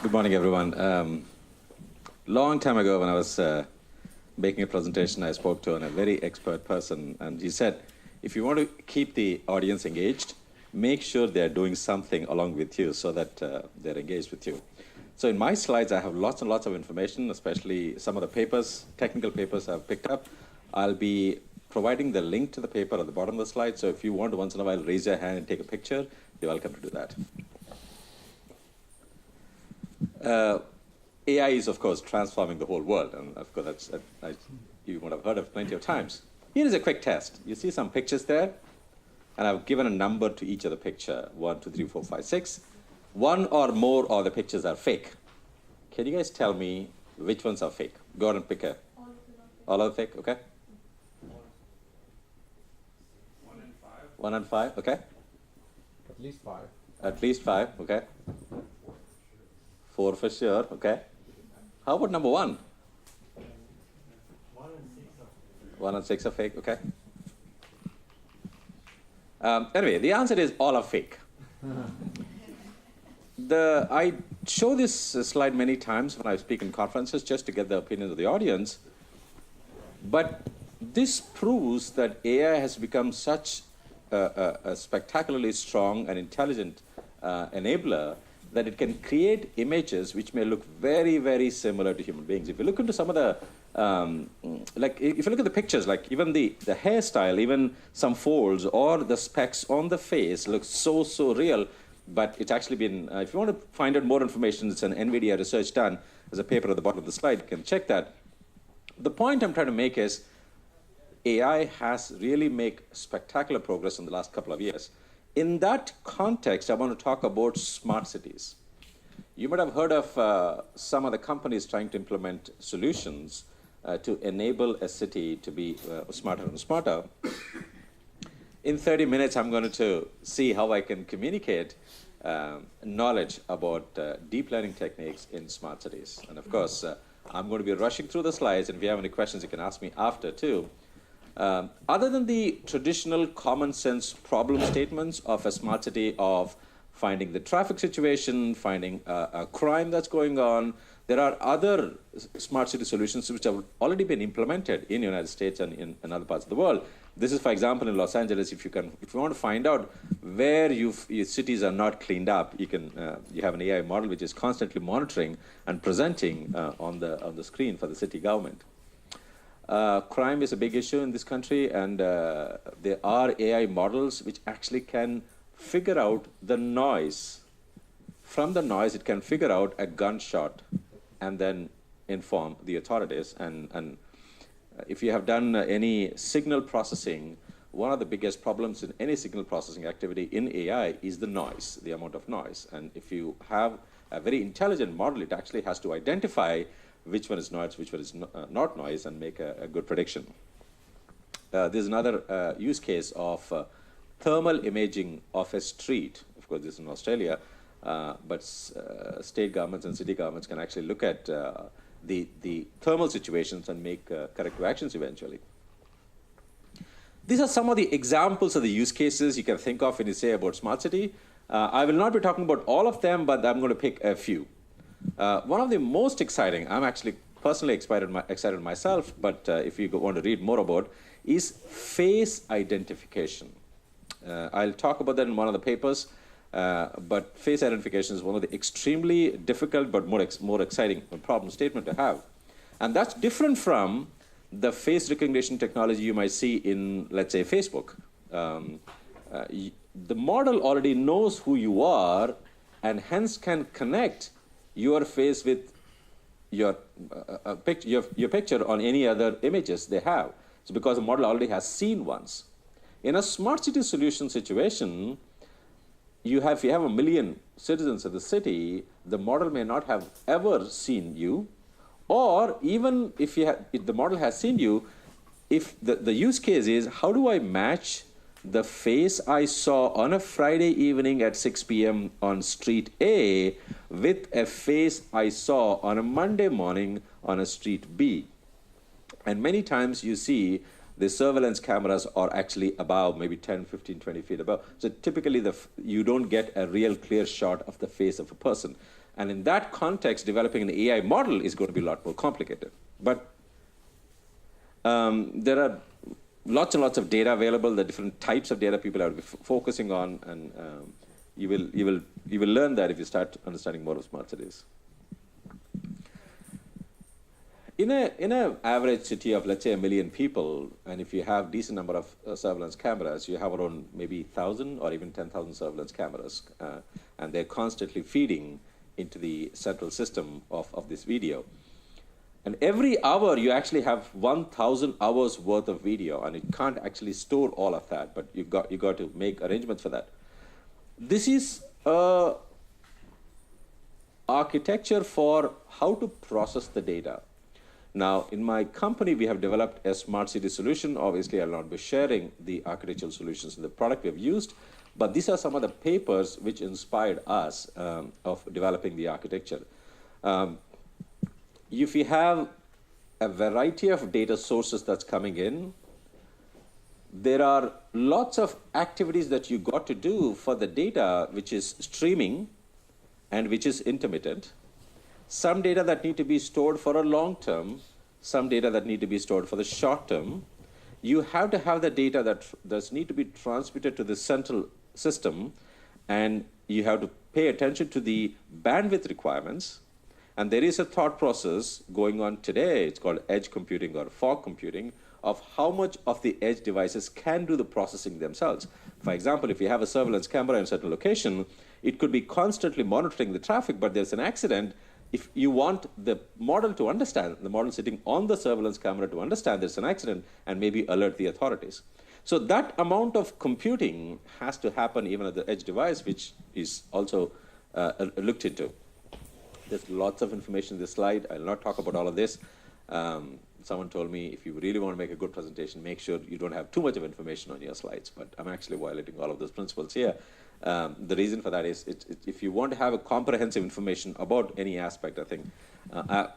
Good morning, everyone. Long time ago, when I was making a presentation, I spoke to a very expert person, and he said, if you want to keep the audience engaged, make sure they're doing something along with you so that they're engaged with you. So in my slides, I have lots and lots of information, especially some of the papers, technical papers I've picked up. I'll be providing the link to the paper at the bottom of the slide, so if you want to once in a while raise your hand and take a picture, you're welcome to do that. AI is, of course, transforming the whole world, and of course, you would have heard of plenty of times. Here is a quick test. You see some pictures there, and I've given a number to each of the picture, 1, 2, 3, 4, 5, 6. One or more of the pictures are fake. Can you guys tell me which ones are fake? Go ahead and pick a. All of them fake, okay? 1 and 5. 1 and 5, okay? At least 5. At least 5, okay? 4 for sure, okay? How about number 1? 1 and 6 are fake. 1 and 6 are fake, okay? Anyway, the answer is all are fake. I show this slide many times when I speak in conferences just to get the opinions of the audience. But this proves that AI has become such a spectacularly strong and intelligent enabler that it can create images which may look very, very similar to human beings. If you look into some of the, like if you look at the pictures, like even the hairstyle, even some folds or the specs on the face looks so real, but it's actually been, if you want to find out more information, it's an NVIDIA research done. There's a paper at the bottom of the slide, you can check that. The point I'm trying to make is AI has really made spectacular progress in the last couple of years. In that context, I want to talk about smart cities. You might have heard of some of the companies trying to implement solutions to enable a city to be smarter and smarter. In 30 minutes, I'm going to see how I can communicate knowledge about deep learning techniques in smart cities. And of course, I'm going to be rushing through the slides, and if you have any questions, you can ask me after too. Other than the traditional common sense problem statements of a smart city of finding the traffic situation, finding a crime that's going on, there are other smart city solutions which have already been implemented in the United States and in other parts of the world. This is, for example, in Los Angeles. If you want to find out where your cities are not cleaned up, you have an AI model which is constantly monitoring and presenting on the screen for the city government. Crime is a big issue in this country, and there are AI models which actually can figure out the noise. From the noise, it can figure out a gunshot and then inform the authorities. And if you have done any signal processing, one of the biggest problems in any signal processing activity in AI is the noise, the amount of noise. And if you have a very intelligent model, it actually has to identify which one is noise, which one is not noise, and make a good prediction. There's another use case of thermal imaging of a street. Of course, this is in Australia, but state governments and city governments can actually look at the thermal situations and make corrective actions eventually. These are some of the examples of the use cases you can think of when you say about smart city. I will not be talking about all of them, but I'm going to pick a few. One of the most exciting, I'm actually personally excited myself, but if you want to read more about, is face identification. I'll talk about that in one of the papers, but face identification is one of the extremely difficult but more exciting problem statement to have. And that's different from the face recognition technology you might see in, let's say, Facebook. The model already knows who you are and hence can connect your face with your picture on any other images they have. So because the model already has seen once. In a smart city solution situation, if you have 1 million citizens of the city, the model may not have ever seen you, or even if the model has seen you, if the use case is, how do I match the face I saw on a Friday evening at 6 p.m. on street A with a face I saw on a Monday morning on a street B. And many times you see the surveillance cameras are actually above, maybe 10, 15, 20 feet above. So typically you don't get a real clear shot of the face of a person. And in that context, developing an AI model is going to be a lot more complicated. But there are lots and lots of data available, the different types of data people are focusing on, and you will learn that if you start understanding more of smart cities. In a average city of, let's say, 1 million people, and if you have decent number of surveillance cameras, you have around maybe 1,000 or even 10,000 surveillance cameras, and they're constantly feeding into the central system of this video. And every hour you actually have 1,000 hours worth of video, and it can't actually store all of that, but you got to make arrangements for that. This is architecture for how to process the data. Now, in my company, we have developed a smart city solution. Obviously, I'll not be sharing the architectural solutions in the product we have used, but these are some of the papers which inspired us of developing the architecture. If you have a variety of data sources that's coming in, there are lots of activities that you got to do for the data which is streaming and which is intermittent. Some data that need to be stored for a long term, some data that need to be stored for the short term. You have to have the data that does need to be transmitted to the central system, and you have to pay attention to the bandwidth requirements. And there is a thought process going on today, it's called edge computing or fog computing, of how much of the edge devices can do the processing themselves. For example, if you have a surveillance camera in a certain location, it could be constantly monitoring the traffic, but there's an accident. If you want the model to understand, the model sitting on the surveillance camera to understand there's an accident and maybe alert the authorities. So that amount of computing has to happen even at the edge device, which is also looked into. There's lots of information in this slide. I'll not talk about all of this. Someone told me, if you really want to make a good presentation, make sure you don't have too much of information on your slides. But I'm actually violating all of those principles here. The reason for that is, if you want to have a comprehensive information about any aspect, I think I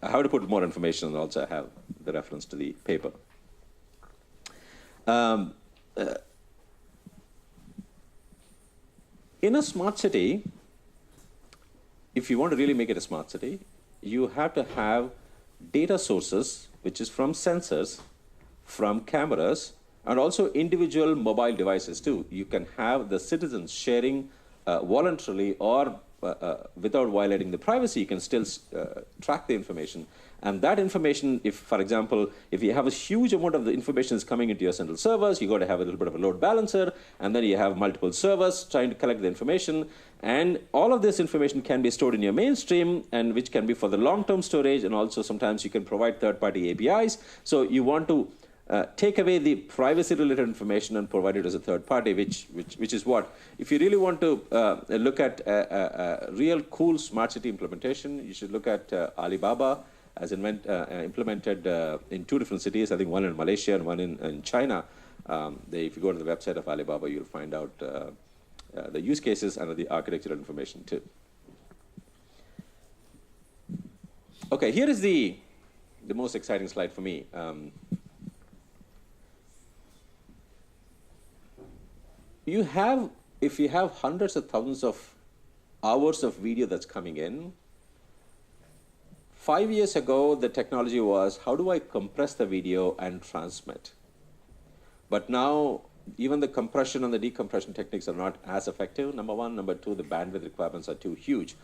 have to put more information, and also have the reference to the paper. In a smart city, if you want to really make it a smart city, you have to have data sources, which is from sensors, from cameras, and also individual mobile devices too. You can have the citizens sharing voluntarily or without violating the privacy. You can still track the information. And that information, if, for example, if you have a huge amount of the information is coming into your central servers, you got to have a little bit of a load balancer, and then you have multiple servers trying to collect the information. And all of this information can be stored in your mainstream, and which can be for the long-term storage, and also sometimes you can provide third-party APIs. So you want to take away the privacy-related information and provide it as a third party, which is what? If you really want to look at a real cool smart city implementation, you should look at Alibaba as implemented in 2 different cities, I think one in Malaysia and one in China. If you go to the website of Alibaba, you'll find out the use cases and the architectural information too. Okay, here is the most exciting slide for me. If you have hundreds of thousands of hours of video that's coming in, 5 years ago, the technology was, how do I compress the video and transmit? But now, even the compression and the decompression techniques are not as effective, number one. Number two, the bandwidth requirements are too huge.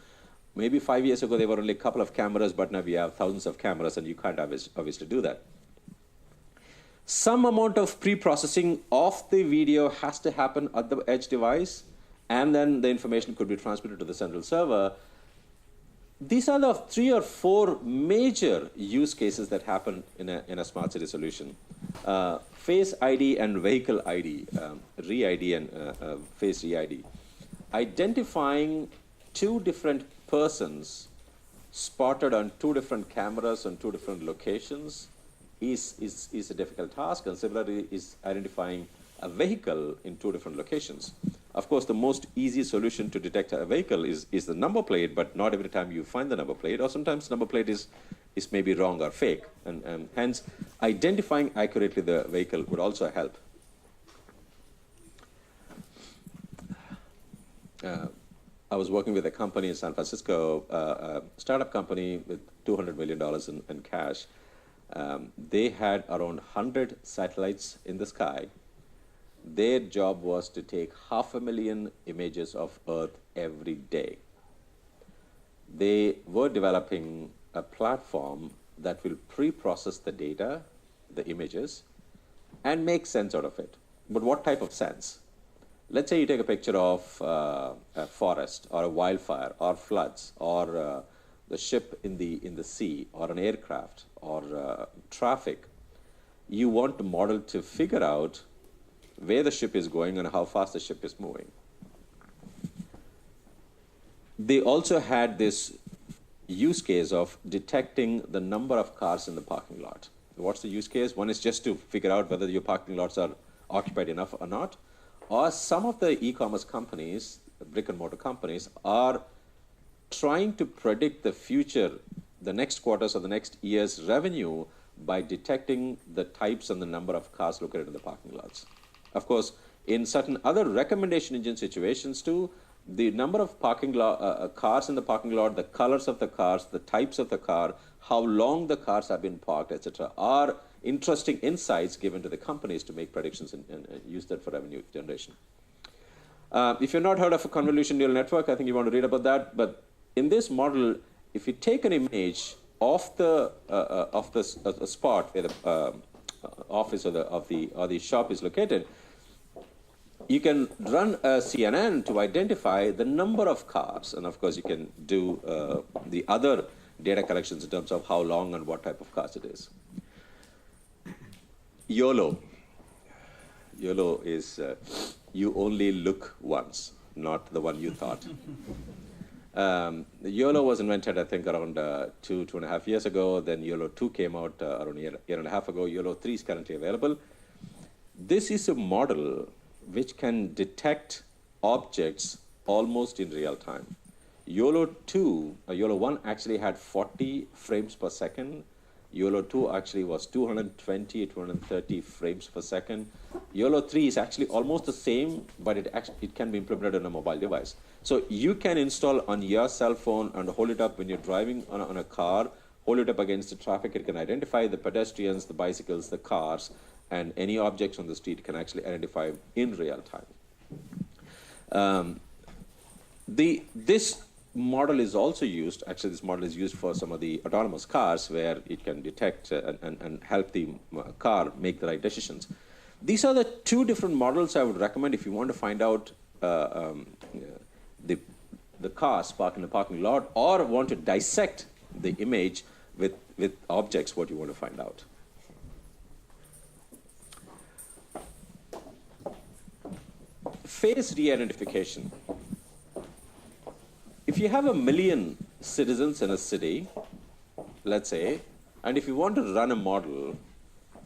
Maybe 5 years ago, there were only a couple of cameras, but now we have thousands of cameras, and you can't obviously do that. Some amount of pre-processing of the video has to happen at the edge device, and then the information could be transmitted to the central server. These are the 3 or 4 major use cases that happen in a smart city solution. Face ID and vehicle ID, re-ID and face re-ID. Identifying 2 different persons spotted on 2 different cameras on 2 different locations is a difficult task, and similarly is identifying a vehicle in 2 different locations. Of course, the most easy solution to detect a vehicle is the number plate, but not every time you find the number plate, or sometimes the number plate is maybe wrong or fake, and hence identifying accurately the vehicle would also help. I was working with a company in San Francisco, a startup company with $200 million in cash. They had around 100 satellites in the sky. Their job was to take 500,000 images of Earth every day. They were developing a platform that will pre-process the data, the images, and make sense out of it. But what type of sense? Let's say you take a picture of a forest or a wildfire or floods or the ship in the sea or an aircraft or traffic. You want the model to figure out where the ship is going and how fast the ship is moving. They also had this use case of detecting the number of cars in the parking lot. What's the use case? One is just to figure out whether your parking lots are occupied enough or not. Or some of the e-commerce companies, brick and mortar companies, are trying to predict the future, the next quarters or the next year's revenue by detecting the types and the number of cars located in the parking lots. Of course, in certain other recommendation engine situations too, the number of parking cars in the parking lot, the colors of the cars, the types of the car, how long the cars have been parked, etc., are interesting insights given to the companies to make predictions and use that for revenue generation. If you've not heard of a convolution neural network, I think you want to read about that. But in this model, if you take an image of the spot where the office or the shop is located, you can run a CNN to identify the number of cars, and of course you can do the other data collections in terms of how long and what type of cars it is. YOLO. YOLO is you only look once, not the one you thought. YOLO was invented, I think, around 2.5 years ago. Then YOLO 2 came out around a year and a half ago. YOLO 3 is currently available. This is a model which can detect objects almost in real time. YOLO 1 actually had 40 frames per second. YOLO 2 actually was 220, 230 frames per second. YOLO 3 is actually almost the same, but it can be implemented on a mobile device. So you can install on your cell phone and hold it up when you're driving on a car, hold it up against the traffic. It can identify the pedestrians, the bicycles, the cars, and any objects on the street can actually identify in real time. This model is also used, actually this model is used for some of the autonomous cars where it can detect and help the car make the right decisions. These are the two different models I would recommend if you want to find out the cars parked in the parking lot or want to dissect the image with objects, what you want to find out. Face re-identification. If you have 1 million citizens in a city, let's say, and if you want to run a model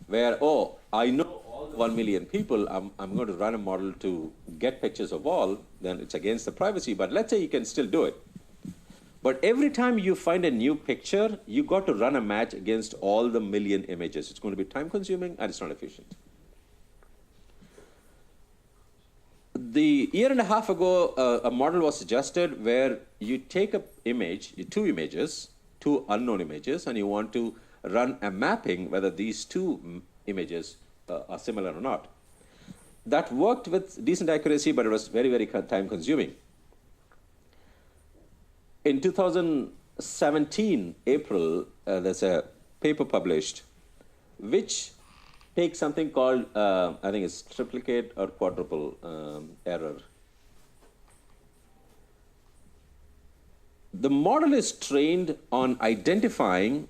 where, oh, I know all 1 million people, I'm going to run a model to get pictures of all, then it's against the privacy, but let's say you can still do it. But every time you find a new picture, you got to run a match against all the 1 million images. It's going to be time consuming and it's not efficient. The year and a half ago, a model was suggested where you take an image, two images, two unknown images, and you want to run a mapping whether these two images are similar or not. That worked with decent accuracy, but it was very, very time consuming. In 2017, April, there's a paper published which takes something called, I think it's triplicate or quadruple error. The model is trained on identifying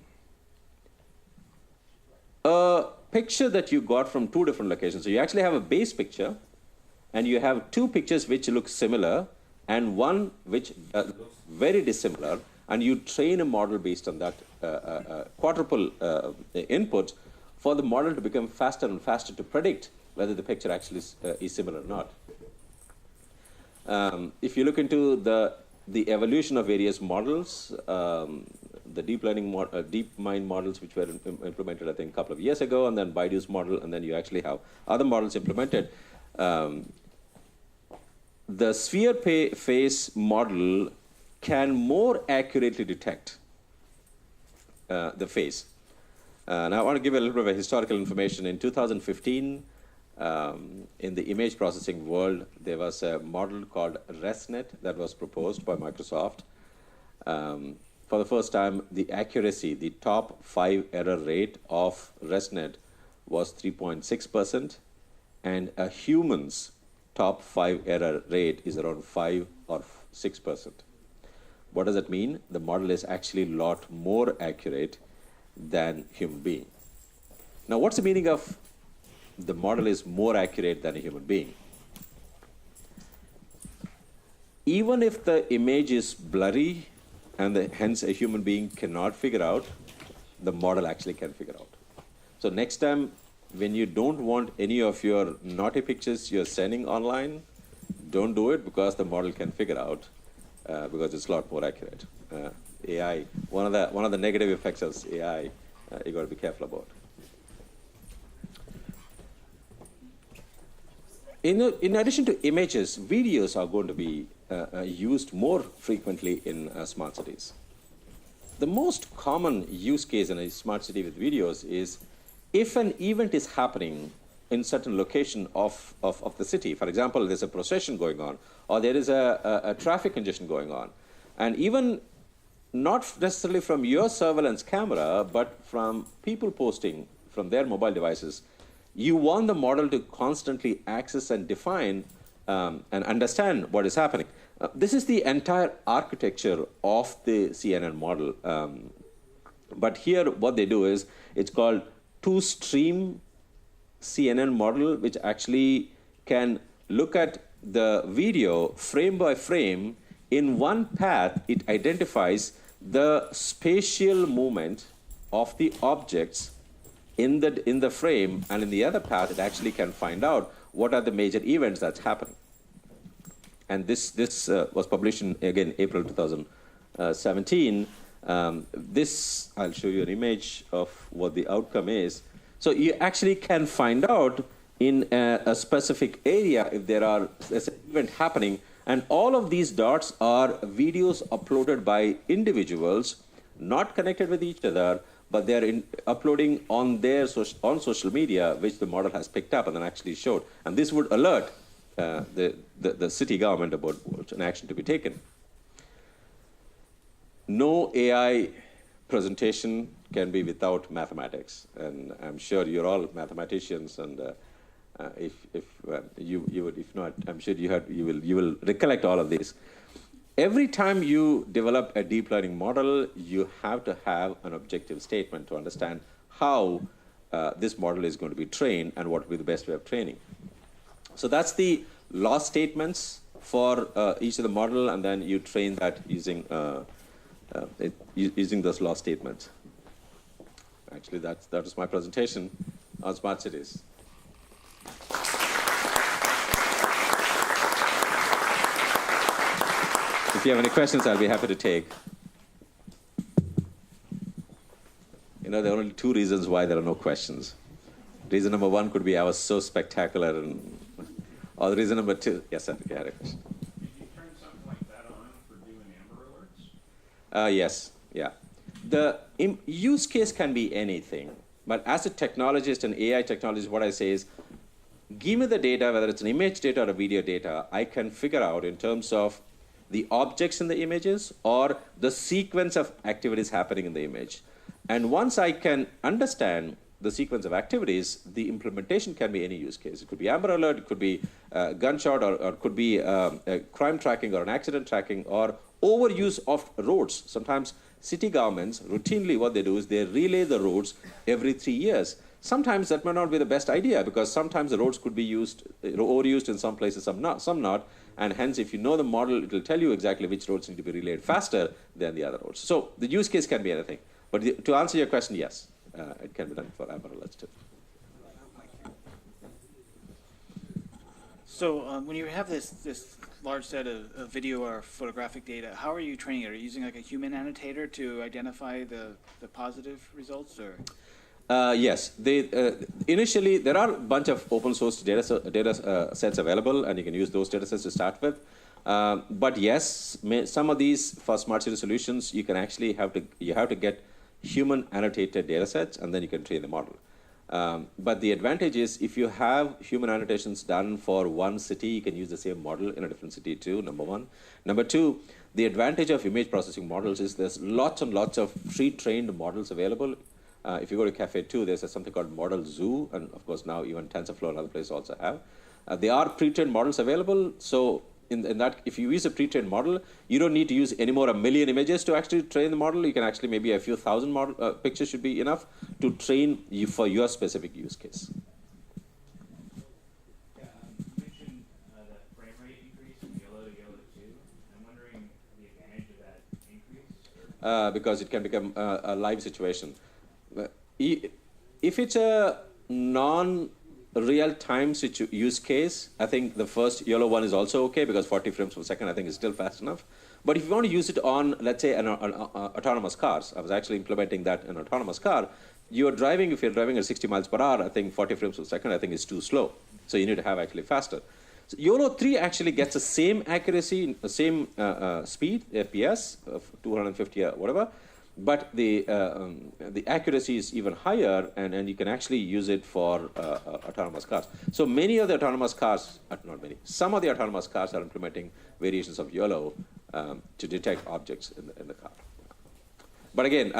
a picture that you got from two different locations. So you actually have a base picture, and you have two pictures which look similar, and one which looks very dissimilar, and you train a model based on that quadruple input for the model to become faster and faster to predict whether the picture actually is similar or not. If you look into the evolution of various models, the deep learning, deep mind models which were implemented, I think, a couple of years ago, and then Baidu's model, and then you actually have other models implemented. the sphere face model can more accurately detect the face. Now, I want to give you a little bit of historical information. In 2015, in the image processing world, there was a model called ResNet that was proposed by Microsoft. For the first time, the accuracy, the top 5 error rate of ResNet was 3.6%, and a human's top 5 error rate is around 5 or 6%. What does that mean? The model is actually a lot more accurate than human being. Now, what's the meaning of the model is more accurate than a human being? Even if the image is blurry and hence a human being cannot figure out, the model actually can figure out. So next time, when you don't want any of your naughty pictures you're sending online, don't do it, because the model can figure out, because it's a lot more accurate. AI, one of the negative effects of AI, you got to be careful about. In addition to images, videos are going to be used more frequently in smart cities. The most common use case in a smart city with videos is if an event is happening in certain location of the city. For example, there's a procession going on, or there is a traffic congestion going on. And even not necessarily from your surveillance camera, but from people posting from their mobile devices, you want the model to constantly access and define and understand what is happening. This is the entire architecture of the CNN model. But here, what they do is, it's called two-stream CNN model, which actually can look at the video frame by frame. In one path, it identifies the spatial movement of the objects in the frame, and in the other path, it actually can find out what are the major events that's happening. And this was published in, again, April 2017. This, I'll show you an image of what the outcome is. So you actually can find out in a specific area if there are an event happening. And all of these dots are videos uploaded by individuals, not connected with each other, but they're uploading on their on social media, which the model has picked up and then actually showed. And this would alert the city government about an action to be taken. No AI presentation can be without mathematics, and I'm sure you're all mathematicians, and if not, I'm sure you will recollect all of these. Every time you develop a deep learning model, you have to have an objective statement to understand how this model is going to be trained and what will be the best way of training. So that's the loss statements for each of the model, and then you train that using using those loss statements. Actually, that was my presentation on smart cities. If you have any questions, I'll be happy to take. You know, there are only 2 reasons why there are no questions. Reason number 1 could be I was so spectacular, or the reason number 2, yes, sir, you had a question. Did you turn something like that on for doing Amber Alerts? Yes, yeah. The use case can be anything, but as a technologist and AI technologist, what I say is, give me the data, whether it's an image data or a video data, I can figure out in terms of the objects in the images or the sequence of activities happening in the image. And once I can understand the sequence of activities, the implementation can be any use case. It could be Amber Alert, it could be gunshot, or it could be crime tracking or an accident tracking, or overuse of roads. Sometimes city governments, routinely what they do is they relay the roads every 3 years. Sometimes that may not be the best idea, because sometimes the roads could be overused in some places, some not. And hence, if you know the model, it will tell you exactly which roads need to be relayed faster than the other roads. So the use case can be anything. But to answer your question, yes, it can be done for Amber Alerts too. So when you have this large set of video or photographic data, how are you training it? Are you using like a human annotator to identify the positive results, or? Yes, initially there are a bunch of open source data sets available, and you can use those data sets to start with. But yes, some of these for smart city solutions, you can actually have to get human annotated data sets, and then you can train the model. But the advantage is if you have human annotations done for one city, you can use the same model in a different city too, number one. Number two, the advantage of image processing models is there's lots and lots of pre-trained models available. If you go to Cafe 2, there's something called Model Zoo, and of course now even TensorFlow and other places also have. There are pre-trained models available, so in that, if you use a pre-trained model, you don't need to use any more 1 million images to actually train the model. You can actually maybe a few thousand pictures should be enough to train you for your specific use case. Yeah, you mentioned the frame rate increase from yellow to yellow 2. I'm wondering the advantage of that increase? Because it can become a live situation. If it's a non-real-time use case, I think the first yellow one is also okay because 40 frames per second I think is still fast enough. But if you want to use it on, let's say, an autonomous cars, I was actually implementing that in an autonomous car. If you're driving at 60 miles per hour, I think 40 frames per second I think is too slow. So you need to have actually faster. So YOLO 3 actually gets the same accuracy, the same speed, FPS, of 250 or whatever, but the accuracy is even higher, and you can actually use it for autonomous cars. So many of the autonomous cars, not many, some of the autonomous cars are implementing variations of YOLO to detect objects in the car. But again,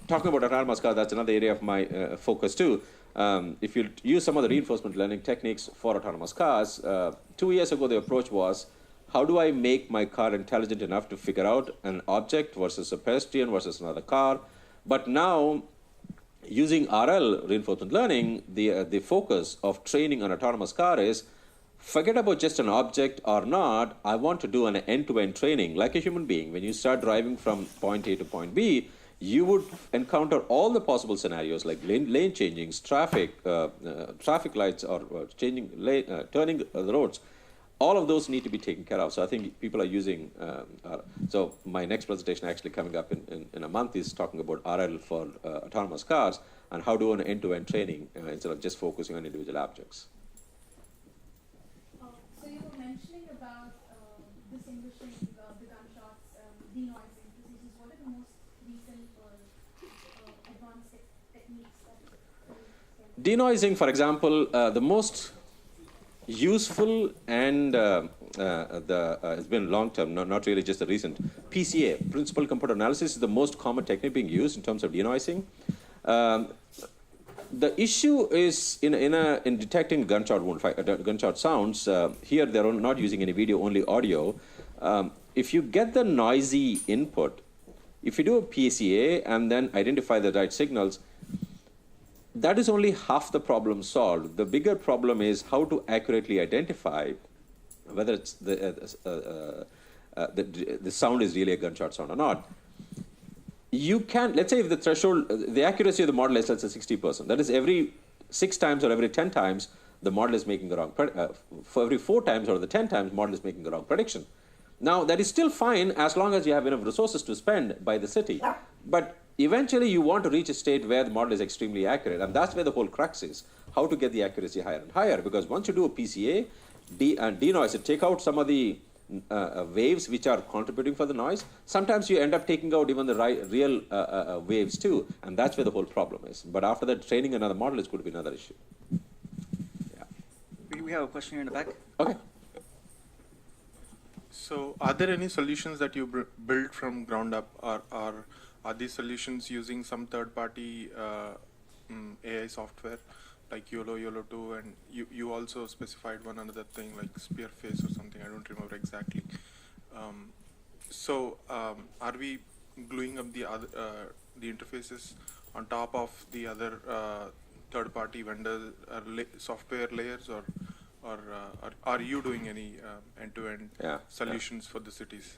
talking about autonomous cars, that's another area of my focus too. If you use some of the reinforcement learning techniques for autonomous cars, 2 years ago the approach was, how do I make my car intelligent enough to figure out an object versus a pedestrian versus another car? But now, using RL, reinforcement learning, the focus of training an autonomous car is, forget about just an object or not, I want to do an end-to-end training like a human being. When you start driving from point A to point B, you would encounter all the possible scenarios like lane changings, traffic lights, or changing turning the roads. All of those need to be taken care of. So I think people are using, so my next presentation actually coming up in a month is talking about RL for autonomous cars and how to do an end-to-end training instead of just focusing on individual objects. So you were mentioning about distinguishing the gunshots, denoising procedures. What are the most recent or advanced techniques that Denoising, for example, the most useful and it's been long term, not really just the recent. PCA, Principal Component Analysis, is the most common technique being used in terms of denoising. The issue is in detecting gunshot sounds. Here they're not using any video, only audio. If you get the noisy input, if you do a PCA and then identify the right signals, that is only half the problem solved. The bigger problem is how to accurately identify whether it's the sound is really a gunshot sound or not. You can, let's say if the threshold, the accuracy of the model is, let's say 60%. That is every 6 times or every 10 times, the model is making the wrong, for every 4 times or the 10 times, model is making the wrong prediction. Now, that is still fine as long as you have enough resources to spend by the city. But eventually, you want to reach a state where the model is extremely accurate, and that's where the whole crux is, how to get the accuracy higher and higher, because once you do a PCA and denoise it, take out some of the waves which are contributing for the noise, sometimes you end up taking out even the real waves too, and that's where the whole problem is. But after that, training another model is going to be another issue. Yeah. We have a question here in the back. Okay. So are there any solutions that you build from ground up, or are these solutions using some third-party AI software like YOLO, YOLO 2, and you also specified one another thing like Spearface or something, I don't remember exactly. So are we gluing up the interfaces on top of the other third-party vendors software layers, or are you doing any end-to-end solutions for the cities?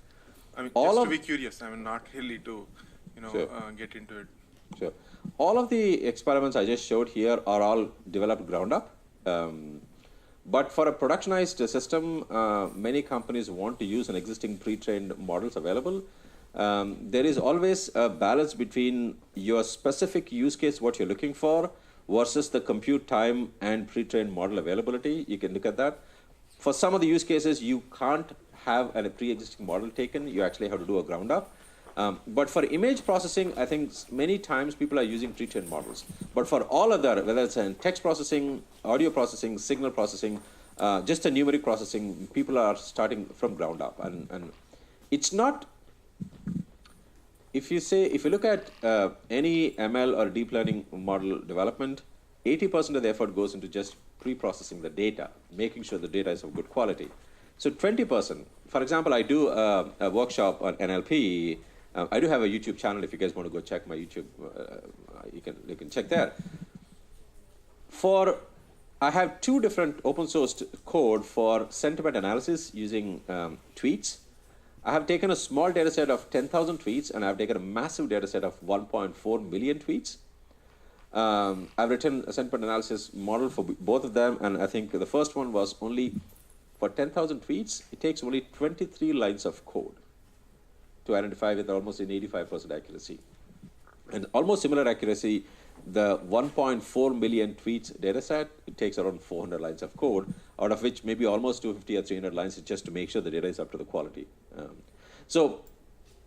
I mean, just to be curious, I mean, not really to, get into it. Sure. All of the experiments I just showed here are all developed ground up. But for a productionized system, many companies want to use an existing pre-trained models available. there is always a balance between your specific use case, what you're looking for, versus the compute time and pre-trained model availability. You can look at that. For some of the use cases, you can't have a pre-existing model taken. You actually have to do a ground up. But for image processing, I think many times people are using pre-trained models. But for all other, whether it's in text processing, audio processing, signal processing, just a numeric processing, people are starting from ground up. And it's not, if you look at any ML or deep learning model development, 80% of the effort goes into just pre-processing the data, making sure the data is of good quality. So 20%, for example, I do a workshop on NLP. I do have a YouTube channel. If you guys want to go check my YouTube, you can check there. I have 2 different open source code for sentiment analysis using tweets. I have taken a small data set of 10,000 tweets, and I've taken a massive data set of 1.4 million tweets. I've written a sentiment analysis model for both of them, and I think the first one was only for 10,000 tweets. It takes only 23 lines of code to identify with almost an 85% accuracy. And almost similar accuracy, the 1.4 million tweets data set, it takes around 400 lines of code, out of which maybe almost 250 or 300 lines is just to make sure the data is up to the quality. So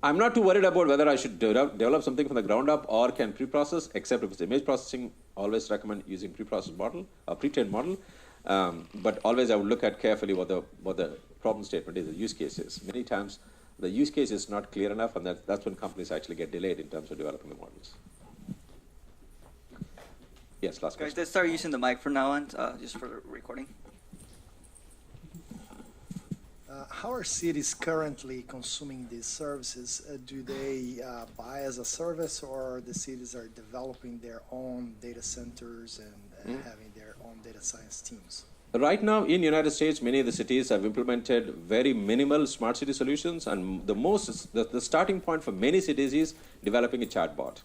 I'm not too worried about whether I should develop something from the ground up or can pre-process, except if it's image processing. Always recommend using pre-processed model or pre-trained model. But always I would look at carefully what the problem statement is, the use case is. Many times the use case is not clear enough, and that's when companies actually get delayed in terms of developing the models. Yes, last question. Guys, let's start using the mic from now on, just for the recording. How are cities currently consuming these services? Do they buy as a service, or the cities are developing their own data centers and having their own data science teams? Right now in the United States, many of the cities have implemented very minimal smart city solutions, and the starting point for many cities is developing a chatbot.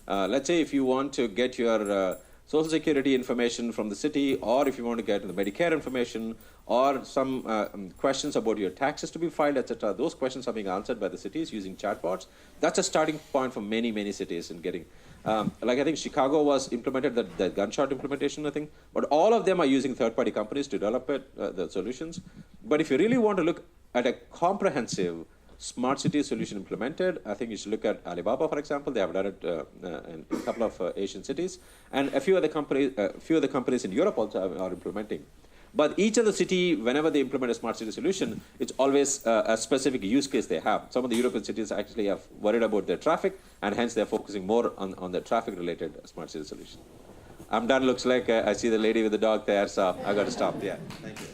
Let's say if you want to get your Social Security information from the city, or if you want to get the Medicare information, or some questions about your taxes to be filed, etc. Those questions are being answered by the cities using chatbots. That's a starting point for many, many cities in getting, like I think Chicago was implemented, the gunshot implementation, I think. But all of them are using third-party companies to develop the solutions. But if you really want to look at a comprehensive smart city solution implemented, I think you should look at Alibaba, for example. They have done it in a couple of Asian cities, and a few other companies in Europe also are implementing. But each of the city, whenever they implement a smart city solution, it's always a specific use case they have. Some of the European cities actually have worried about their traffic, and hence they're focusing more on the traffic-related smart city solution. I'm done. Looks like I see the lady with the dog there, so I got to stop. Yeah. Thank you.